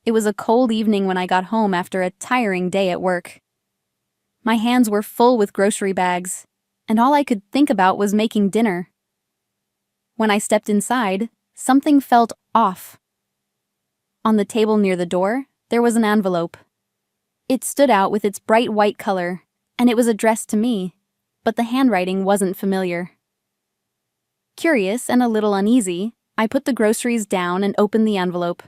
It was a cold evening when I got home after a tiring day at work. My hands were full with grocery bags, and all I could think about was making dinner. When I stepped inside, something felt off. On the table near the door, there was an envelope. It stood out with its bright white color, and it was addressed to me, but the handwriting wasn't familiar. Curious and a little uneasy, I put the groceries down and opened the envelope.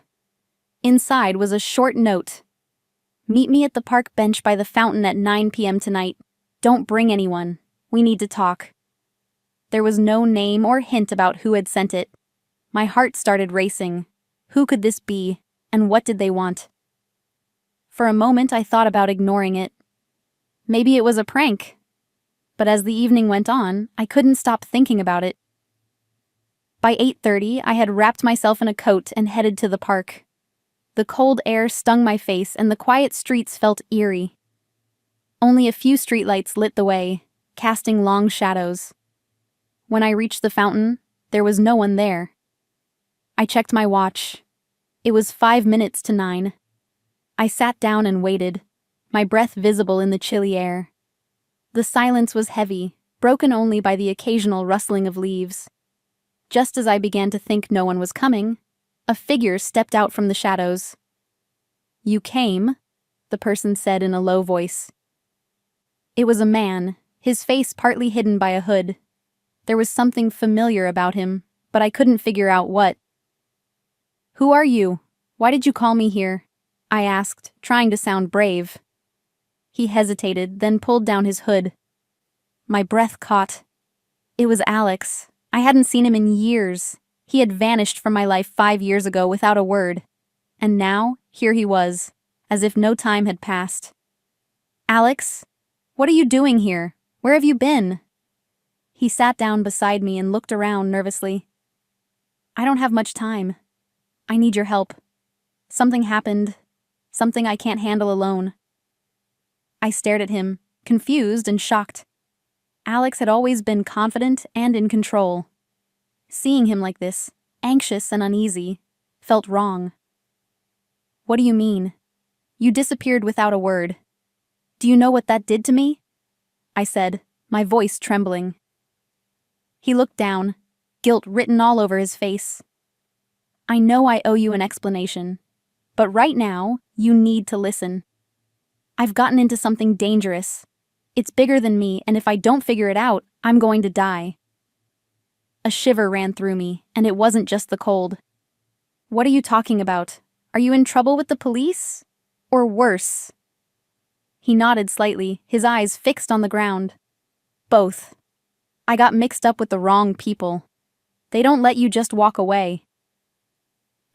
Inside was a short note. "Meet me at the park bench by the fountain at 9 p.m. tonight. Don't bring anyone. We need to talk." There was no name or hint about who had sent it. My heart started racing. Who could this be, and what did they want? For a moment, I thought about ignoring it. Maybe it was a prank. But as the evening went on, I couldn't stop thinking about it. By 8:30, I had wrapped myself in a coat and headed to the park. The cold air stung my face and the quiet streets felt eerie. Only a few streetlights lit the way, casting long shadows. When I reached the fountain, there was no one there. I checked my watch. It was 5 minutes to 9. I sat down and waited, my breath visible in the chilly air. The silence was heavy, broken only by the occasional rustling of leaves. Just as I began to think no one was coming, a figure stepped out from the shadows. "You came," the person said in a low voice. It was a man, his face partly hidden by a hood. There was something familiar about him, but I couldn't figure out what. "Who are you? Why did you call me here?" I asked, trying to sound brave. He hesitated, then pulled down his hood. My breath caught. It was Alex. I hadn't seen him in years. He had vanished from my life 5 years ago without a word. And now, here he was, as if no time had passed. "Alex, what are you doing here? Where have you been?" He sat down beside me and looked around nervously. "I don't have much time. I need your help. Something happened. Something I can't handle alone." I stared at him, confused and shocked. Alex had always been confident and in control. Seeing him like this, anxious and uneasy, felt wrong. "What do you mean? You disappeared without a word. Do you know what that did to me?" I said, my voice trembling. He looked down, guilt written all over his face. "I know I owe you an explanation, but right now, you need to listen. I've gotten into something dangerous. It's bigger than me, and if I don't figure it out, I'm going to die." A shiver ran through me, and it wasn't just the cold. "What are you talking about? Are you in trouble with the police? Or worse?" He nodded slightly, his eyes fixed on the ground. "Both. I got mixed up with the wrong people. They don't let you just walk away."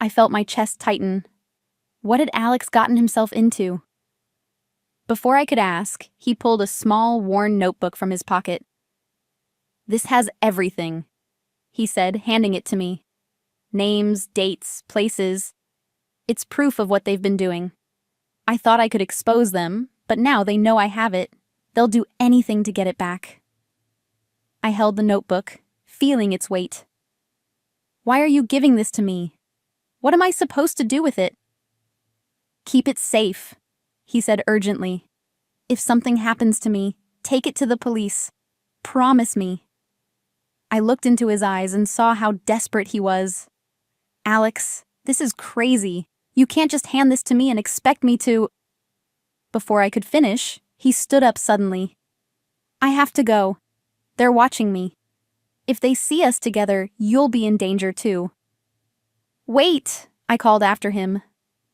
I felt my chest tighten. What had Alex gotten himself into? Before I could ask, he pulled a small, worn notebook from his pocket. "This has everything," he said, handing it to me. "Names, dates, places. It's proof of what they've been doing. I thought I could expose them, but now they know I have it. They'll do anything to get it back." I held the notebook, feeling its weight. "Why are you giving this to me? What am I supposed to do with it?" "Keep it safe," he said urgently. "If something happens to me, take it to the police. Promise me." I looked into his eyes and saw how desperate he was. "Alex, this is crazy. You can't just hand this to me and expect me to—" Before I could finish, he stood up suddenly. "I have to go. They're watching me. If they see us together, you'll be in danger too." "Wait!" I called after him,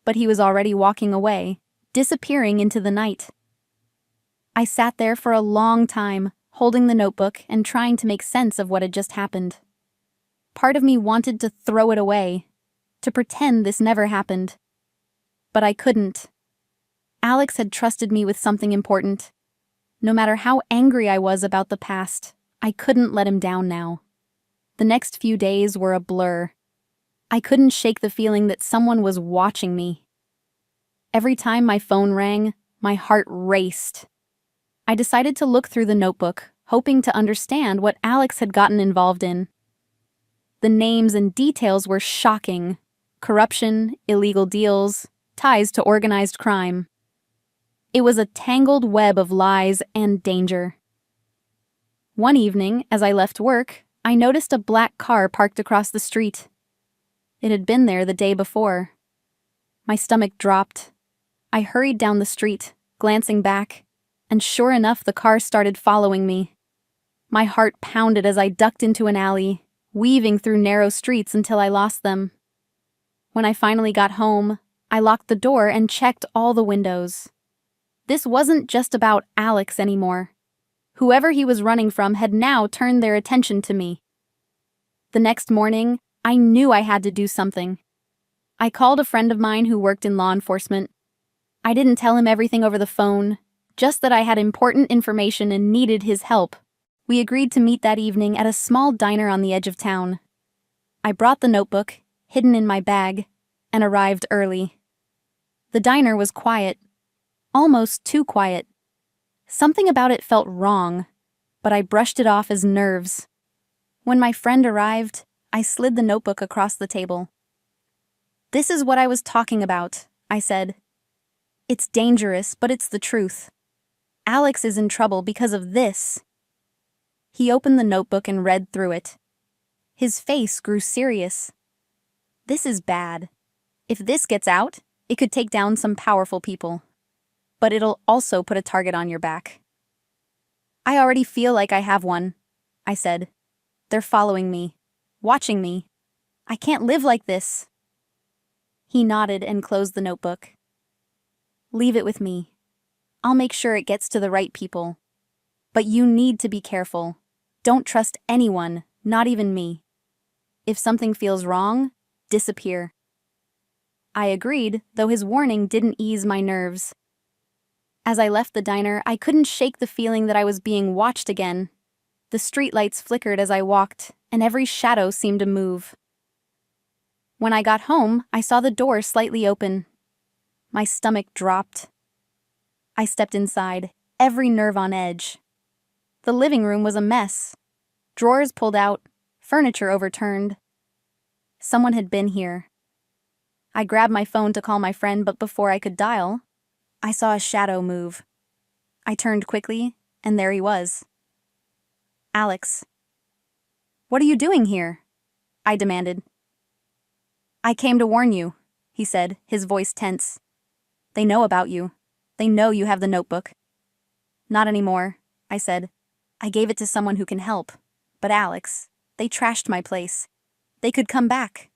but he was already walking away, disappearing into the night. I sat there for a long time, holding the notebook and trying to make sense of what had just happened. Part of me wanted to throw it away, to pretend this never happened. But I couldn't. Alex had trusted me with something important. No matter how angry I was about the past, I couldn't let him down now. The next few days were a blur. I couldn't shake the feeling that someone was watching me. Every time my phone rang, my heart raced. I decided to look through the notebook, hoping to understand what Alex had gotten involved in. The names and details were shocking. Corruption, illegal deals, ties to organized crime. It was a tangled web of lies and danger. One evening, as I left work, I noticed a black car parked across the street. It had been there the day before. My stomach dropped. I hurried down the street, glancing back, and sure enough, the car started following me. My heart pounded as I ducked into an alley, weaving through narrow streets until I lost them. When I finally got home, I locked the door and checked all the windows. This wasn't just about Alex anymore. Whoever he was running from had now turned their attention to me. The next morning, I knew I had to do something. I called a friend of mine who worked in law enforcement. I didn't tell him everything over the phone, just that I had important information and needed his help. We agreed to meet that evening at a small diner on the edge of town. I brought the notebook, hidden in my bag, and arrived early. The diner was quiet, almost too quiet. Something about it felt wrong, but I brushed it off as nerves. When my friend arrived, I slid the notebook across the table. "This is what I was talking about," I said. "It's dangerous, but it's the truth. Alex is in trouble because of this." He opened the notebook and read through it. His face grew serious. "This is bad. If this gets out, it could take down some powerful people. But it'll also put a target on your back." "I already feel like I have one," I said. "They're following me, watching me. I can't live like this." He nodded and closed the notebook. "Leave it with me. I'll make sure it gets to the right people. But you need to be careful. Don't trust anyone, not even me. If something feels wrong, disappear." I agreed, though his warning didn't ease my nerves. As I left the diner, I couldn't shake the feeling that I was being watched again. The streetlights flickered as I walked, and every shadow seemed to move. When I got home, I saw the door slightly open. My stomach dropped. I stepped inside, every nerve on edge. The living room was a mess. Drawers pulled out, furniture overturned. Someone had been here. I grabbed my phone to call my friend, but before I could dial, I saw a shadow move. I turned quickly, and there he was. "Alex." "What are you doing here?" I demanded. "I came to warn you," he said, his voice tense. "They know about you. They know you have the notebook." "Not anymore," I said. "I gave it to someone who can help. But Alex, they trashed my place. They could come back."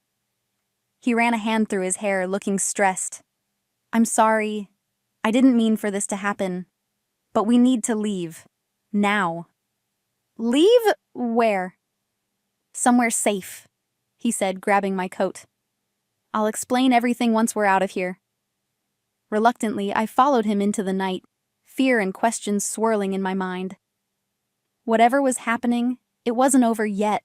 He ran a hand through his hair, looking stressed. "I'm sorry. I didn't mean for this to happen. But we need to leave. Now." "Leave? Where?" "Somewhere safe," he said, grabbing my coat. "I'll explain everything once we're out of here." Reluctantly, I followed him into the night, fear and questions swirling in my mind. Whatever was happening, it wasn't over yet.